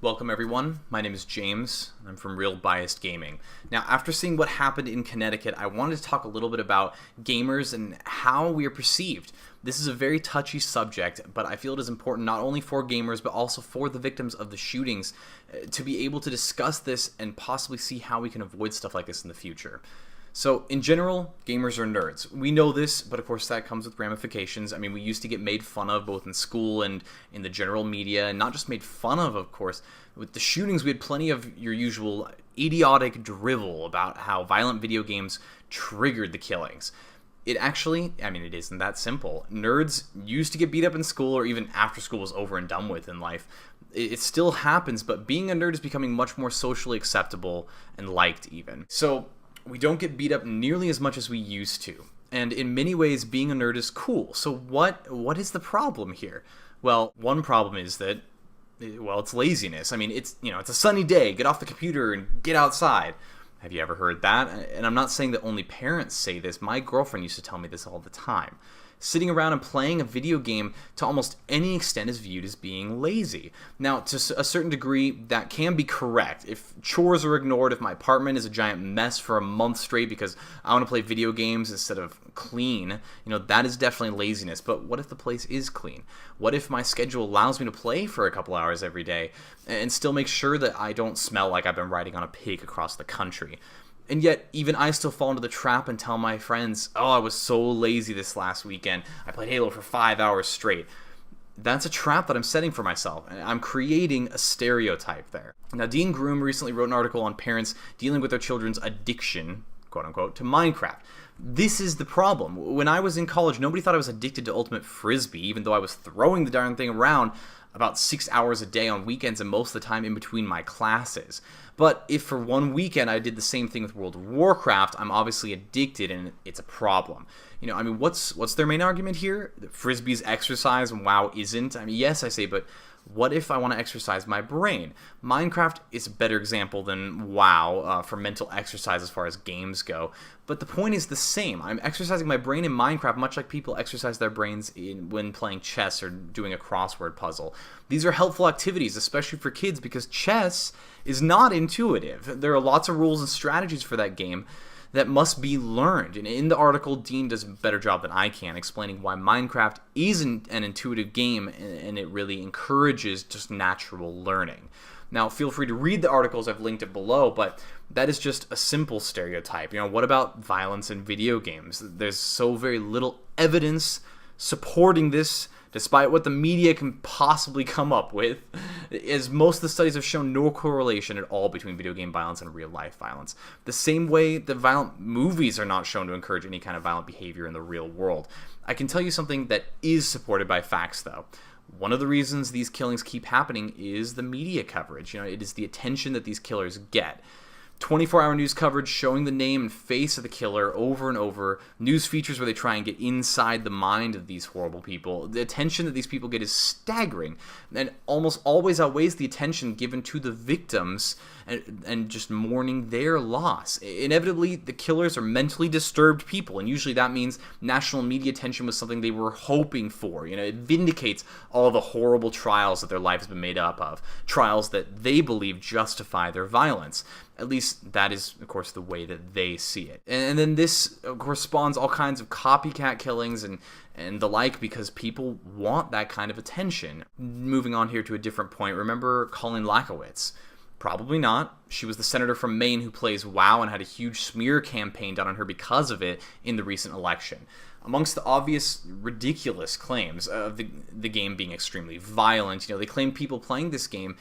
Welcome everyone, my name is James, I'm from Real Biased Gaming. Now after seeing what happened in Connecticut, I wanted to talk a little bit about gamers and how we are perceived. This is a very touchy subject, but I feel it is important not only for gamers but also for the victims of the shootings to be able to discuss this and possibly see how we can avoid stuff like this in the future. So, in general, gamers are nerds. We know this, but of course that comes with ramifications. I mean, we used to get made fun of both in school and in the general media, and not just made fun of course. With the shootings, we had plenty of your usual idiotic drivel about how violent video games triggered the killings. It actually, it isn't that simple. Nerds used to get beat up in school or even after school was over and done with in life. It still happens, but being a nerd is becoming much more socially acceptable and liked even. So, we don't get beat up nearly as much as we used to. And in many ways, being a nerd is cool. So what is the problem here? Well, one problem is that, it's laziness. I mean, it's a sunny day, get off the computer and get outside. Have you ever heard that? And I'm not saying that only parents say this. My girlfriend used to tell me this all the time. Sitting around and playing a video game to almost any extent is viewed as being lazy. Now, to a certain degree, that can be correct. If chores are ignored, if my apartment is a giant mess for a month straight because I want to play video games instead of clean, that is definitely laziness. But what if the place is clean? What if my schedule allows me to play for a couple hours every day and still make sure that I don't smell like I've been riding on a pig across the country? And yet, even I still fall into the trap and tell my friends, oh, I was so lazy this last weekend. I played Halo for 5 hours straight. That's a trap that I'm setting for myself. I'm creating a stereotype there. Now, Dean Groom recently wrote an article on parents dealing with their children's addiction, quote unquote, to Minecraft. This is the problem. When I was in college, nobody thought I was addicted to Ultimate Frisbee, even though I was throwing the darn thing around about 6 hours a day on weekends and most of the time in between my classes. But if for one weekend I did the same thing with World of Warcraft, I'm obviously addicted and it's a problem. What's their main argument here? That Frisbee's exercise and WoW isn't? Yes, I say, but what if I want to exercise my brain? Minecraft is a better example than WoW for mental exercise as far as games go. But the point is the same. I'm exercising my brain in Minecraft much like people exercise their brains when playing chess or doing a crossword puzzle. These are helpful activities, especially for kids, because chess is not intuitive. There are lots of rules and strategies for that game that must be learned. And in the article, Dean does a better job than I can explaining why Minecraft isn't an intuitive game and it really encourages just natural learning. Now, feel free to read the articles, I've linked it below, but that is just a simple stereotype. What about violence in video games? There's so very little evidence supporting this, despite what the media can possibly come up with, as most of the studies have shown no correlation at all between video game violence and real life violence. The same way that violent movies are not shown to encourage any kind of violent behavior in the real world. I can tell you something that is supported by facts, though. One of the reasons these killings keep happening is the media coverage. It is the attention that these killers get. 24-hour news coverage showing the name and face of the killer over and over, news features where they try and get inside the mind of these horrible people. The attention that these people get is staggering and almost always outweighs the attention given to the victims and just mourning their loss. Inevitably, the killers are mentally disturbed people, and usually that means national media attention was something they were hoping for. It vindicates all the horrible trials that their life has been made up of, trials that they believe justify their violence. At least that is, of course, the way that they see it. And then this, of course, spawns all kinds of copycat killings and the like because people want that kind of attention. Moving on here to a different point, remember Colleen Lackowitz? Probably not. She was the senator from Maine who plays WoW and had a huge smear campaign done on her because of it in the recent election. Amongst the obvious ridiculous claims of the game being extremely violent, they claim people playing this game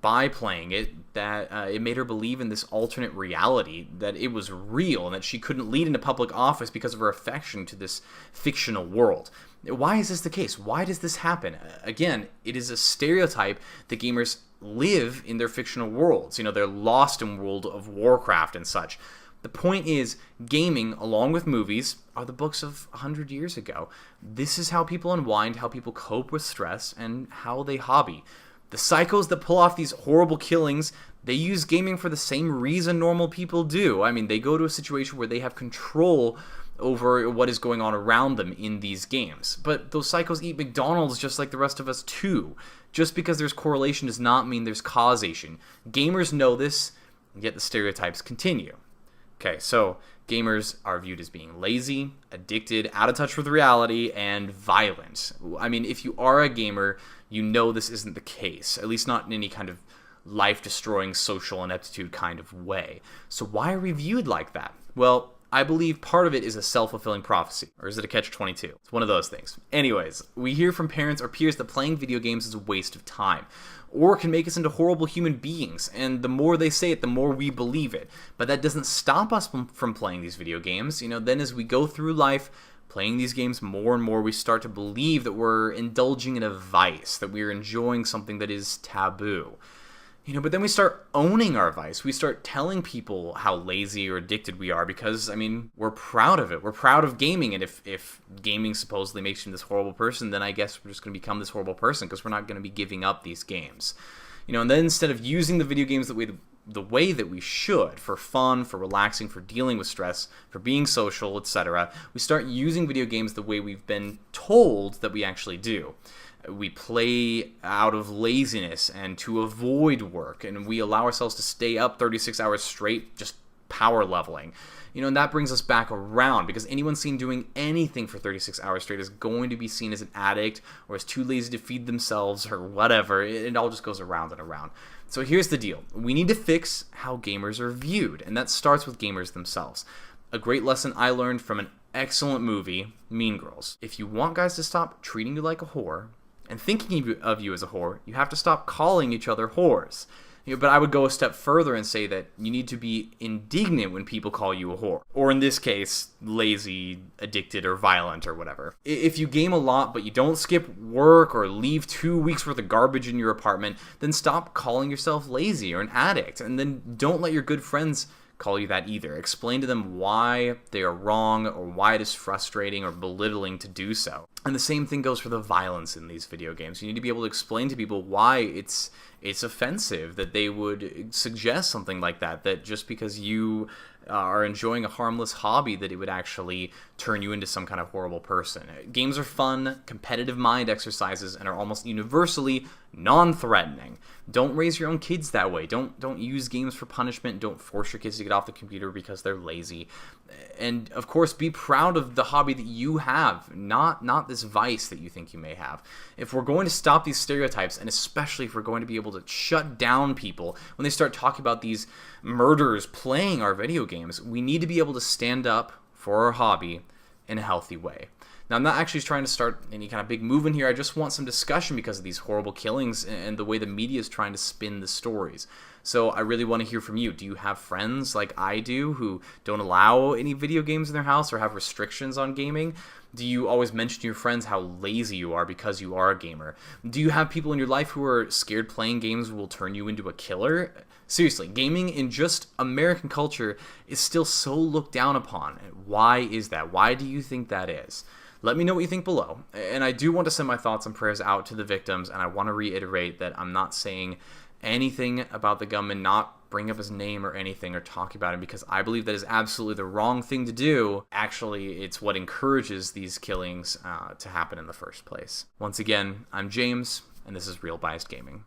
by playing it, that it made her believe in this alternate reality, that it was real, and that she couldn't lead into public office because of her affection to this fictional world. Why is this the case? Why does this happen? Again, it is a stereotype that gamers live in their fictional worlds. They're lost in World of Warcraft and such. The point is, gaming, along with movies, are the books of 100 years ago. This is how people unwind, how people cope with stress, and how they hobby. The psychos that pull off these horrible killings, they use gaming for the same reason normal people do. They go to a situation where they have control over what is going on around them in these games. But those psychos eat McDonald's just like the rest of us too. Just because there's correlation does not mean there's causation. Gamers know this, yet the stereotypes continue. Okay, so gamers are viewed as being lazy, addicted, out of touch with reality, and violent. I mean, if you are a gamer, you know this isn't the case, at least not in any kind of life-destroying social ineptitude kind of way. So why are we viewed like that? Well, I believe part of it is a self-fulfilling prophecy. Or is it a catch-22? It's one of those things. Anyways, we hear from parents or peers that playing video games is a waste of time, or can make us into horrible human beings, and the more they say it, the more we believe it. But that doesn't stop us from playing these video games. Then as we go through life, playing these games more and more, we start to believe that we're indulging in a vice, that we're enjoying something that is taboo. But then we start owning our vice. We start telling people how lazy or addicted we are because, we're proud of it. We're proud of gaming, and if gaming supposedly makes you this horrible person, then I guess we're just going to become this horrible person because we're not going to be giving up these games. And then instead of using the video games the way that we should, for fun, for relaxing, for dealing with stress, for being social, etc., we start using video games the way we've been told that we actually do. We play out of laziness and to avoid work, and we allow ourselves to stay up 36 hours straight just power leveling. And that brings us back around, because anyone seen doing anything for 36 hours straight is going to be seen as an addict or as too lazy to feed themselves or whatever. It all just goes around and around. So here's the deal. We need to fix how gamers are viewed, and that starts with gamers themselves. A great lesson I learned from an excellent movie, Mean Girls. If you want guys to stop treating you like a whore and thinking of you as a whore, you have to stop calling each other whores. But I would go a step further and say that you need to be indignant when people call you a whore. Or in this case, lazy, addicted, or violent, or whatever. If you game a lot, but you don't skip work or leave 2 weeks worth of garbage in your apartment, then stop calling yourself lazy or an addict. And then don't let your good friends call you that either. Explain to them why they are wrong, or why it is frustrating or belittling to do so. And the same thing goes for the violence in these video games. You need to be able to explain to people why it's offensive that they would suggest something like that just because you are enjoying a harmless hobby, that it would actually turn you into some kind of horrible person. Games are fun, competitive mind exercises, and are almost universally non-threatening. Don't raise your own kids that way. Don't use games for punishment. Don't force your kids to get off the computer because they're lazy. And of course, be proud of the hobby that you have, not this vice that you think you may have. If we're going to stop these stereotypes, and especially if we're going to be able to shut down people when they start talking about these murderers playing our video games, we need to be able to stand up for our hobby in a healthy way. Now, I'm not actually trying to start any kind of big movement here. I just want some discussion because of these horrible killings and the way the media is trying to spin the stories. So I really want to hear from you. Do you have friends like I do who don't allow any video games in their house or have restrictions on gaming? Do you always mention to your friends how lazy you are because you are a gamer? Do you have people in your life who are scared playing games will turn you into a killer? Seriously, gaming in just American culture is still so looked down upon. Why is that? Why do you think that is? Let me know what you think below. And I do want to send my thoughts and prayers out to the victims, and I want to reiterate that I'm not saying anything about the gunman, not bring up his name or anything or talk about him, because I believe that is absolutely the wrong thing to do. Actually, it's what encourages these killings to happen in the first place. Once again, I'm James, and this is Real Biased Gaming.